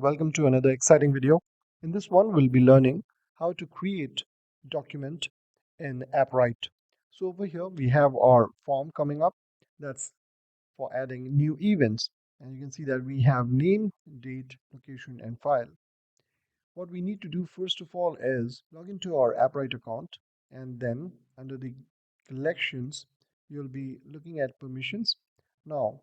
welcome to another exciting video. In this one, we'll be learning how to create document in Appwrite. So over here, we have our form coming up. That's for adding new events. And you can see that we have name, date, location, and file. What we need to do first of all is log into our Appwrite account, and then under the collections, you'll be looking at permissions. Now,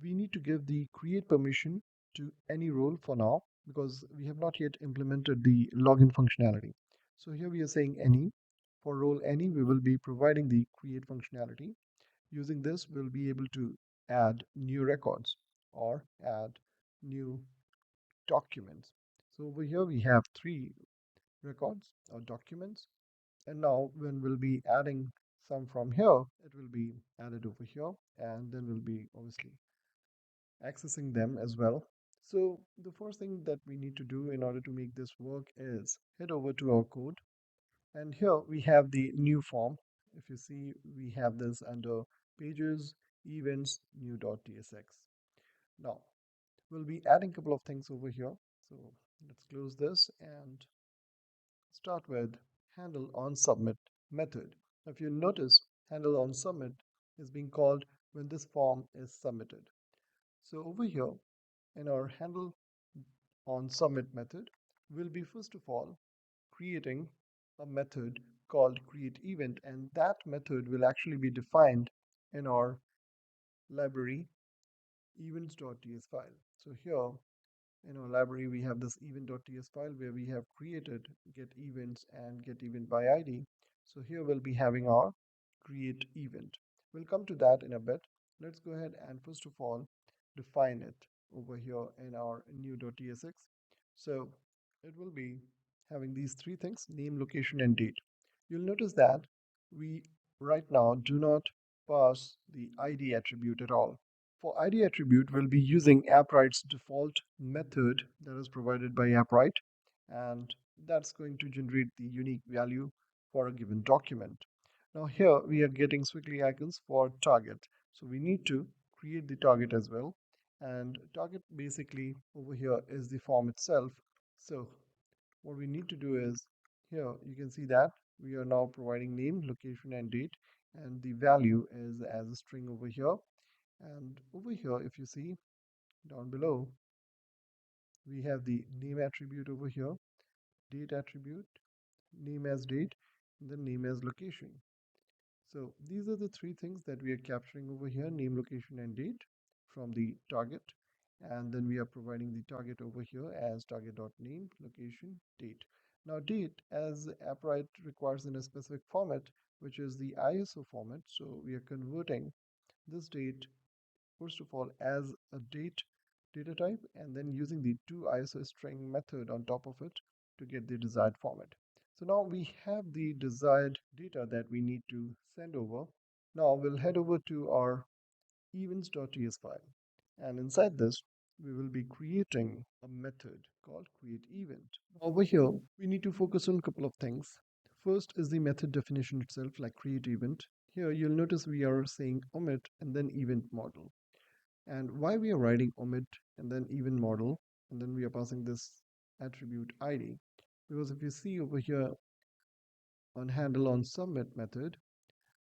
we need to give the create permission to any role for now because we have not yet implemented the login functionality. So here we are saying any. For role any, we will be providing the create functionality. Using this, we'll be able to add new records or add new documents. So over here we have three records or documents. And now when we'll be adding some from here, it will be added over here, and then we'll be obviously accessing them as well. So the first thing that we need to do in order to make this work is head over to our code, and here we have the new form. If you see, we have this under pages, events, new.tsx. Now we'll be adding a couple of things over here. So let's close this and start with handle on submit method. If you notice, handle on submit is being called when this form is submitted. So over here in our handle on submit method, we'll be first of all creating a method called create event, and that method will actually be defined in our library events.ts file. So here in our library we have this event.ts file where we have created get events and get event by id. So here we'll be having our create event. We'll come to that in a bit. Let's go ahead and first of all define it over here in our new.tsx. So it will be having these three things: name, location, and date. You'll notice that we right now do not pass the id attribute at all. For id attribute, we'll be using Appwrite's default method that is provided by Appwrite, and that's going to generate the unique value for a given document. Now here we are getting squiggly icons for target. So we need to create the target as well. And target basically over here is the form itself. So what we need to do is here you can see that we are now providing name, location, and date, and the value is as a string over here. And over here, if you see down below, we have the name attribute over here, date attribute, name as date, and then name as location. So these are the three things that we are capturing over here: name, location, and date from the target. And then we are providing the target over here as target.name, location, date. Now date, as Appwrite requires in a specific format, which is the ISO format. So we are converting this date first of all as a data type, and then using the toISOString method on top of it to get the desired format. So now we have the desired data that we need to send over. Now we'll head over to our events.ts file, and inside this we will be creating a method called create event. Over here we need to focus on a couple of things. First is the method definition itself, like create event. Here you'll notice we are saying omit and then event model. And why we are writing omit and then event model, and then we are passing this attribute id, because if you see over here on handle on submit method,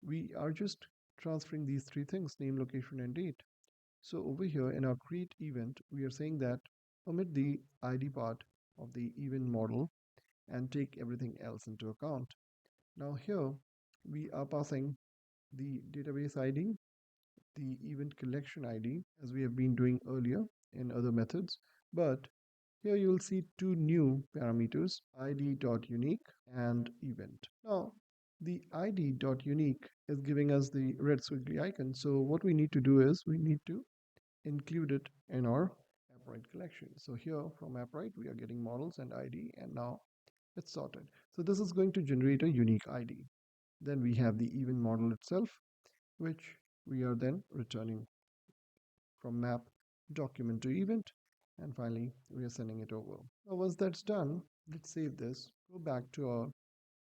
we are just transferring these three things: name, location, and date. So over here in our create event, we are saying that omit the id part of the event model and take everything else into account. Now here we are passing the database id, the event collection ID, as we have been doing earlier in other methods, but here you will see two new parameters: id.unique and event. Now the id.unique is giving us the red squiggly icon, so what we need to do is we need to include it in our Appwrite collection. So here from Appwrite we are getting models and id, and now it's sorted. So this is going to generate a unique id. Then we have the event model itself, which we are then returning from map document to event, and finally we are sending it over. Now once that's done, let's save this, go back to our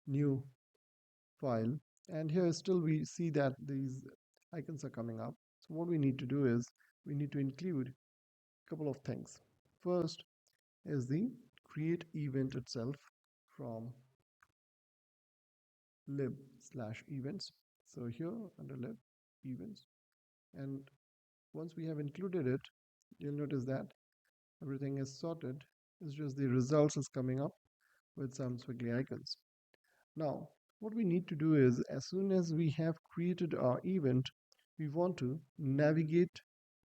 new file, and here still we see that these icons are coming up. So what we need to do is we need to include a couple of things. First, is the create event itself from lib/events. So here under lib events, and once we have included it, you'll notice that everything is sorted. It's just the results is coming up with some squiggly icons. Now, what we need to do is, as soon as we have created our event, we want to navigate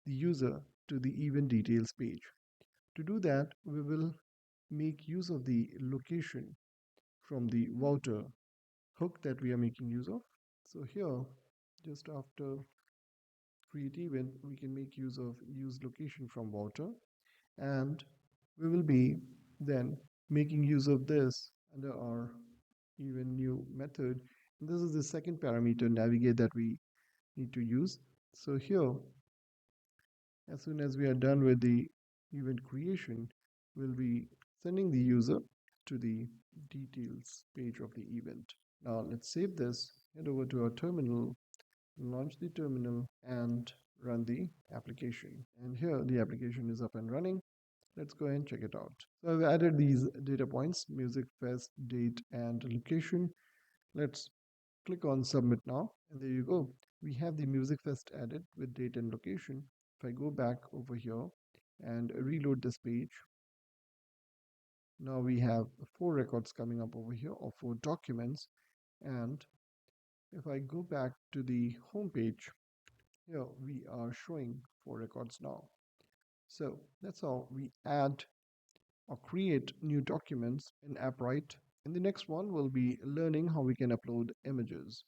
the user to the event details page. To do that, we will make use of the location from the router hook that we are making use of. So here, just after create event, we can make use of use location from router, and we will be then making use of this under our even new method. And this is the second parameter navigate that we need to use. So here, as soon as we are done with the event creation, we'll be sending the user to the details page of the event. Now let's save this, head over to our terminal, launch the terminal, and run the application. And here the application is up and running. Let's go and check it out. So I've added these data points, music, fest, date, and location. Let's click on submit now, and there you go. We have the music fest added with date and location. If I go back over here and reload this page, now we have 4 records coming up over here, or 4 documents. And if I go back to the home page, here we are showing 4 records now. So that's how we add or create new documents in Appwrite. In the next one, we'll be learning how we can upload images.